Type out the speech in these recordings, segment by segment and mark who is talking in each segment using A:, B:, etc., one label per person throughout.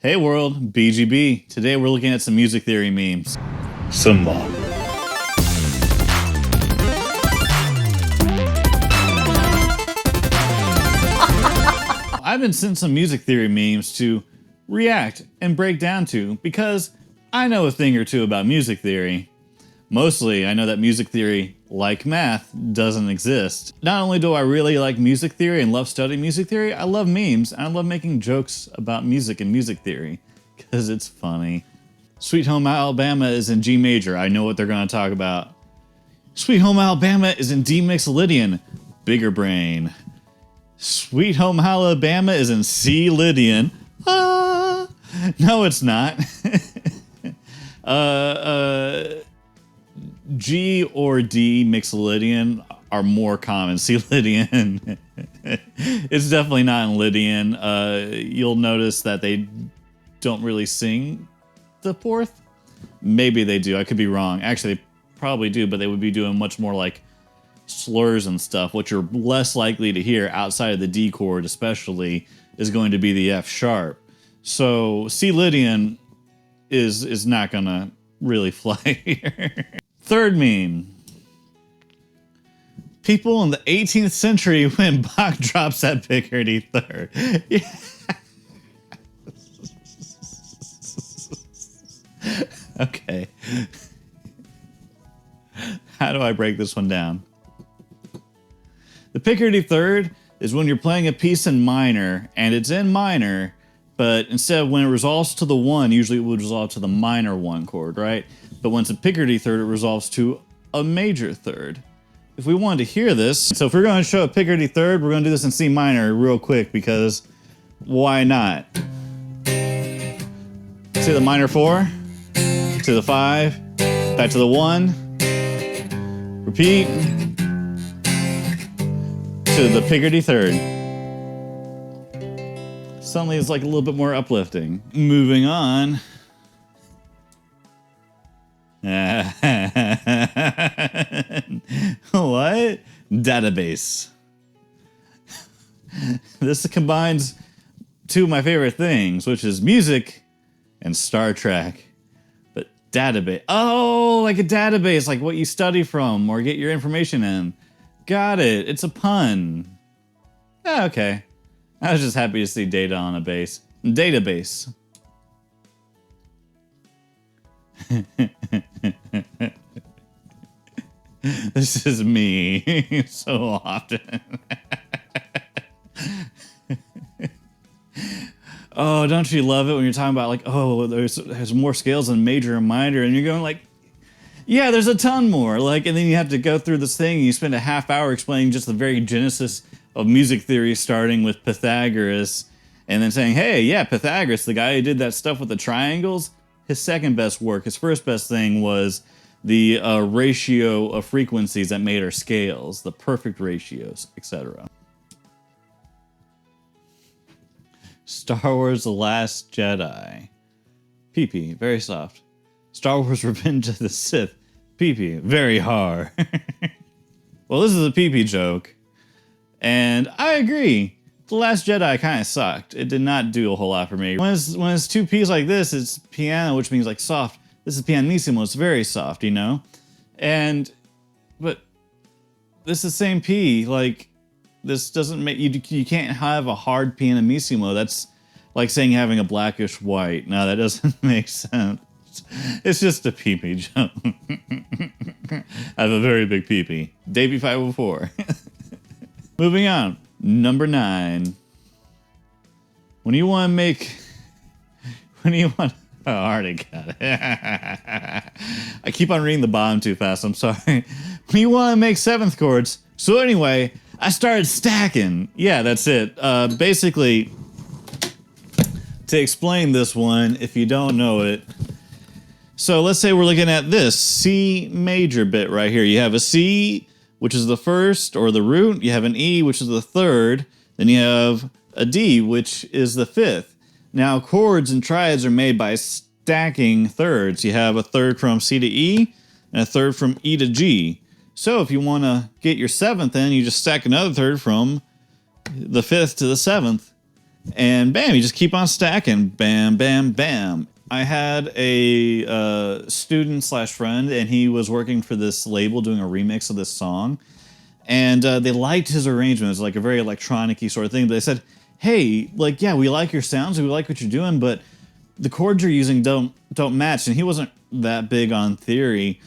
A: Hey world, BGB. Today we're looking at some music theory memes. Simba. I've been sent some music theory memes to react and break down to because I know a thing or two about music theory. Mostly, I know that music theory, like math, doesn't exist. Not only do I really like music theory and love studying music theory, I love memes and I love making jokes about music and music theory because it's funny. Sweet Home Alabama is in G major. I know what they're going to talk about. Sweet Home Alabama is in D Mixolydian. Bigger brain. Sweet Home Alabama is in C Lydian. Ah, no, it's not. G or D Mixolydian are more common. C Lydian. It's definitely not in Lydian. You'll notice that they don't really sing the fourth. Maybe they do. I could be wrong. Actually, they probably do, but they would be doing much more like slurs and stuff, which you're less likely to hear outside of the D chord, especially, is going to be the F sharp. So C Lydian is not gonna really fly here. Third meme. People in the 18th century when Bach drops at Picardy Third. Yeah. Okay. How do I break this one down? The Picardy Third is when you're playing a piece in minor, and it's in minor, but instead of when it resolves to the 1, usually it would resolve to the minor 1 chord, right? But when it's a Picardy Third, it resolves to a major third. If we wanted to hear this, so if we're going to show a Picardy Third, we're going to do this in C minor real quick, because why not? To the minor 4, to the 5, back to the 1, repeat, to the Picardy Third. Suddenly it's like a little bit more uplifting. Moving on. What? Database. This combines two of my favorite things, which is music and Star Trek. But database. Oh, like a database, like what you study from or get your information in. Got it. It's a pun. Yeah, okay. I was just happy to see data on a base. Database. This is me so often. Oh, don't you love it when you're talking about like, oh, there's more scales than major and minor, and you're going like, yeah, there's a ton more. Like, and then you have to go through this thing and you spend a half hour explaining just the very genesis of music theory, starting with Pythagoras, and then saying, hey, yeah, Pythagoras, the guy who did that stuff with the triangles, his second best work, his first best thing was the ratio of frequencies that made our scales, the perfect ratios, etc. Star Wars The Last Jedi. PP, very soft. Star Wars Revenge of the Sith. PP, very hard. Well, this is a PP joke. And I agree. The Last Jedi kind of sucked. It did not do a whole lot for me. When it's two P's like this, it's piano, which means like soft. This is pianissimo. It's very soft, you know? But this is the same P. Like, this doesn't make, you can't have a hard pianissimo. That's like saying having a blackish white. No, that doesn't make sense. It's just a PP joke. I have a very big PP. Davey 504. Moving on. Number 9. When you want to make... Oh, I already got it. I keep on reading the bottom too fast. I'm sorry. When you want to make 7th chords. So anyway, I started stacking. Yeah, that's it. Basically, to explain this one, if you don't know it... So let's say we're looking at this C major bit right here. You have a C, which is the first, or the root. You have an E, which is the third. Then you have a D, which is the fifth. Now, chords and triads are made by stacking thirds. You have a third from C to E, and a third from E to G. So if you want to get your 7th in, you just stack another third from the 5th to the 7th. And bam, you just keep on stacking. Bam, bam, bam. I had a student slash friend, and he was working for this label doing a remix of this song. And they liked his arrangement. It was like a very electronic-y sort of thing. But they said, hey, like, yeah, we like your sounds, we like what you're doing, but the chords you're using don't match. And he wasn't that big on theory.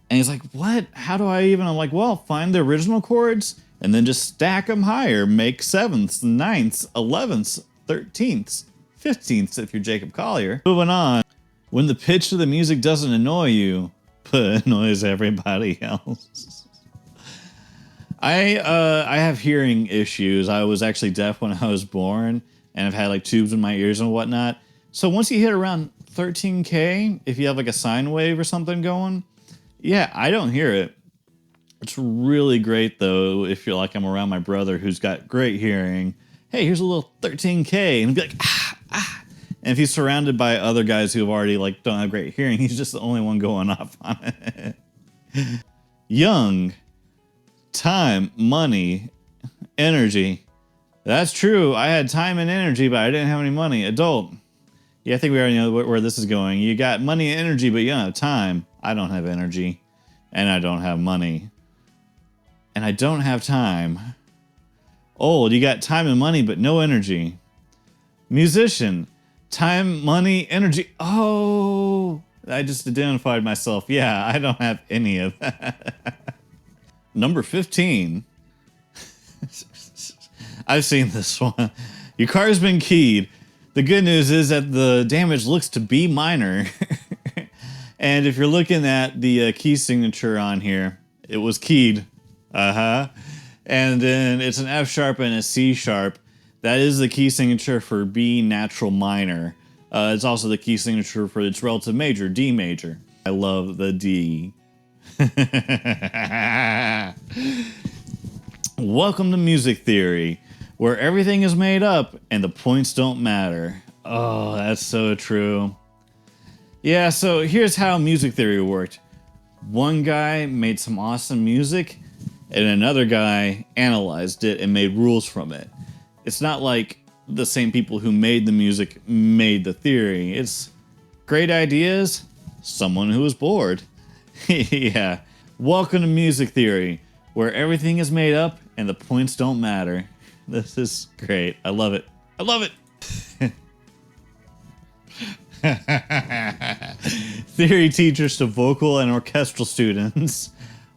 A: And he's like, what? How do I even? I'm like, well, find the original chords and then just stack them higher. Make 7ths, 9ths, 11ths, 13ths, 15ths if you're Jacob Collier. Moving on. When the pitch of the music doesn't annoy you, but annoys everybody else. I have hearing issues. I was actually deaf when I was born, and I've had like tubes in my ears and whatnot. So once you hit around 13K, if you have like a sine wave or something going, yeah, I don't hear it. It's really great though if you're like I'm around my brother who's got great hearing. Hey, here's a little 13K, and be like, ah, ah. And if he's surrounded by other guys who have already like don't have great hearing, he's just the only one going off on it. Young, time, money, energy. That's true. I had time and energy, but I didn't have any money. Adult. Yeah, I think we already know where this is going. You got money and energy, but you don't have time. I don't have energy, and I don't have money, and I don't have time. Old, you got time and money, but no energy. Musician, time, money, energy. Oh, I just identified myself. Yeah, I don't have any of that. Number 15. I've seen this one. Your car's been keyed. The good news is that the damage looks to be minor. And if you're looking at the key signature on here, it was keyed. And then it's an F sharp and a C sharp. That is the key signature for B natural minor. It's also the key signature for its relative major, D major. I love the D. Welcome to music theory, where everything is made up and the points don't matter. Oh, that's so true. Yeah, so here's how music theory worked. One guy made some awesome music, and another guy analyzed it and made rules from it. It's not like the same people who made the music made the theory. It's great ideas, someone who was bored. Yeah. Welcome to music theory, where everything is made up and the points don't matter. This is great. I love it. I love it. Theory teachers to vocal and orchestral students.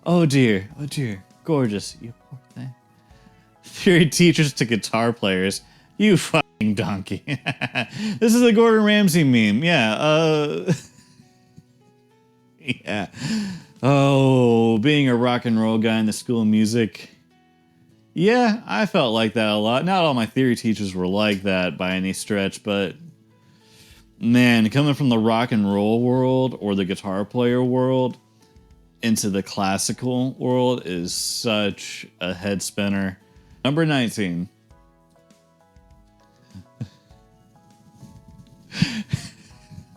A: Oh dear. Oh dear. Gorgeous. You poor thing. Theory teachers to guitar players. You fucking donkey. This is a Gordon Ramsay meme. Yeah. Yeah. Oh, being a rock and roll guy in the School of Music. Yeah, I felt like that a lot. Not all my theory teachers were like that by any stretch, but man, coming from the rock and roll world or the guitar player world into the classical world is such a head spinner. Number 19.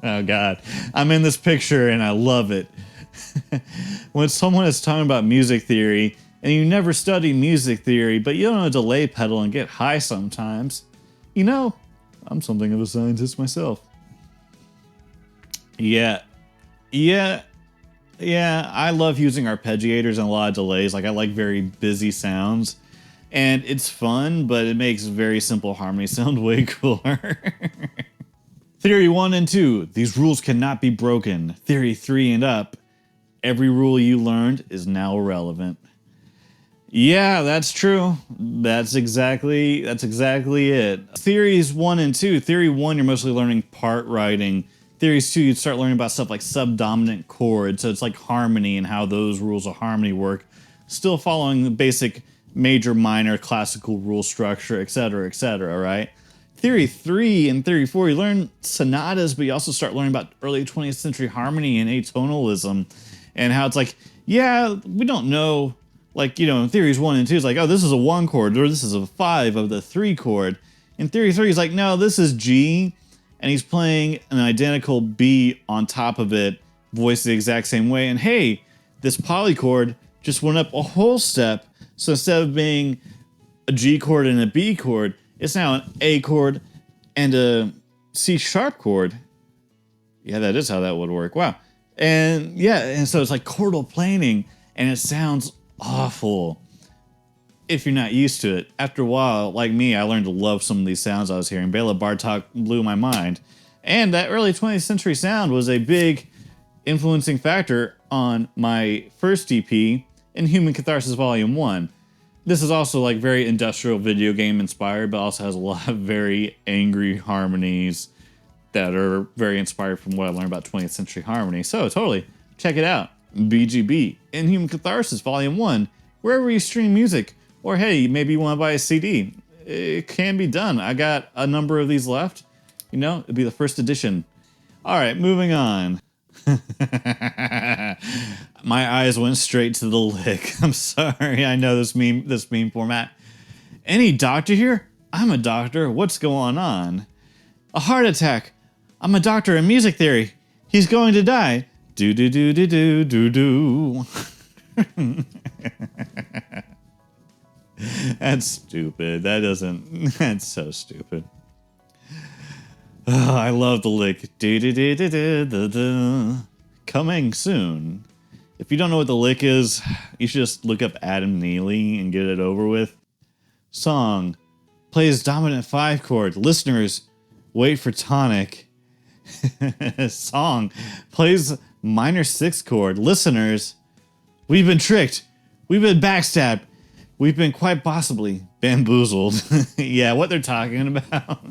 A: Oh God, I'm in this picture and I love it. When someone is talking about music theory and you never study music theory, but you don't know a delay pedal and get high sometimes, you know, I'm something of a scientist myself. Yeah. I love using arpeggiators and a lot of delays. Like I like very busy sounds and it's fun, but it makes very simple harmony sound way cooler. Theory 1 and 2, these rules cannot be broken. Theory 3 and up, every rule you learned is now irrelevant. Yeah, that's true. That's exactly it. Theories 1 and 2. Theory 1, you're mostly learning part writing. Theories 2, you'd start learning about stuff like subdominant chords. So it's like harmony and how those rules of harmony work. Still following the basic major, minor, classical rule structure, etc., right? Theory 3 and Theory 4, you learn sonatas, but you also start learning about early 20th century harmony and atonalism and how it's like, yeah, we don't know, like, you know, in Theories 1 and 2, it's like, oh, this is a 1 chord, or this is a 5 of the 3 chord. In Theory 3, he's like, no, this is G, and he's playing an identical B on top of it, voiced the exact same way, and hey, this polychord just went up a whole step, so instead of being a G chord and a B chord, It's now an A chord and a C sharp chord. Yeah, that is how that would work. Wow. And yeah, and so it's like chordal planing, and it sounds awful if you're not used to it. After a while, like me, I learned to love some of these sounds I was hearing. Bela Bartok blew my mind. And that early 20th century sound was a big influencing factor on my first EP in Human Catharsis Volume 1. This is also like very industrial video game inspired, but also has a lot of very angry harmonies that are very inspired from what I learned about 20th century harmony. So totally, check it out. BGB in Human Catharsis Volume 1, wherever you stream music, or hey, maybe you want to buy a CD. It can be done. I got a number of these left. You know, it'd be the first edition. All right, moving on. My eyes went straight to the Licc. I'm sorry. I know this meme format. Any doctor here? I'm a doctor. What's going on? A heart attack. I'm a doctor in music theory. He's going to die. Do do do do do do do. That's stupid. That's so stupid. Oh, I love the Licc. Do do do do do do do. Coming soon. If you don't know what the Licc is, you should just look up Adam Neely and get it over with. Song. Plays dominant 5 chord. Listeners, wait for tonic. Song. Plays minor 6 chord. Listeners, we've been tricked. We've been backstabbed. We've been quite possibly bamboozled. Yeah, what they're talking about.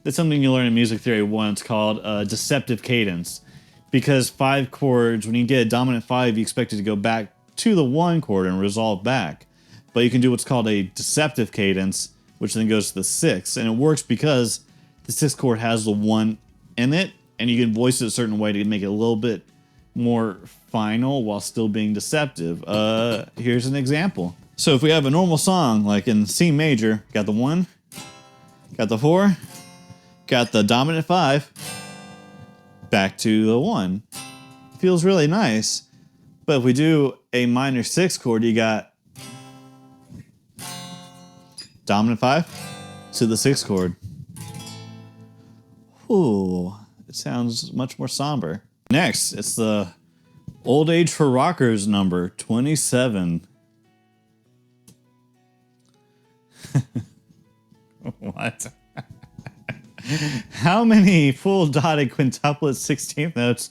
A: That's something you learn in music theory 1. It's called Deceptive Cadence. Because 5 chords, when you get a dominant 5, you expect it to go back to the 1 chord and resolve back. But you can do what's called a deceptive cadence, which then goes to the 6. And it works because the 6th chord has the 1 in it, and you can voice it a certain way to make it a little bit more final while still being deceptive. Here's an example. So if we have a normal song, like in C major, got the 1, got the 4, got the dominant 5, back to the 1. Feels really nice. But if we do a minor 6 chord, you got dominant 5 to the 6th chord. Ooh, it sounds much more somber. Next, it's the Old Age for Rockers number 27. What? How many full dotted quintuplet 16th notes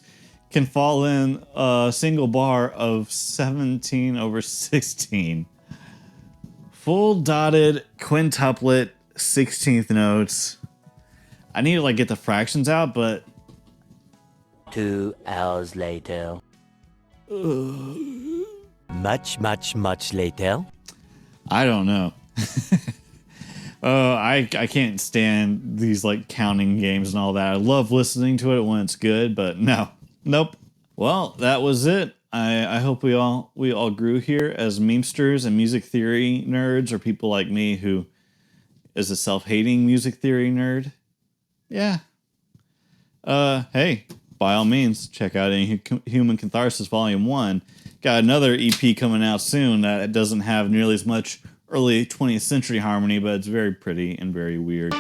A: can fall in a single bar of 17/16? Full dotted quintuplet 16th notes. I need to like get the fractions out, but
B: 2 hours later. Much later.
A: I don't know. I can't stand these like counting games and all that. I love listening to it when it's good, but nope. Well, that was it. I hope we all grew here as memesters and music theory nerds, or people like me who is a self-hating music theory nerd. Yeah. Hey, by all means, check out Human Catharsis Volume 1. Got another EP coming out soon that doesn't have nearly as much early 20th century harmony, but it's very pretty and very weird.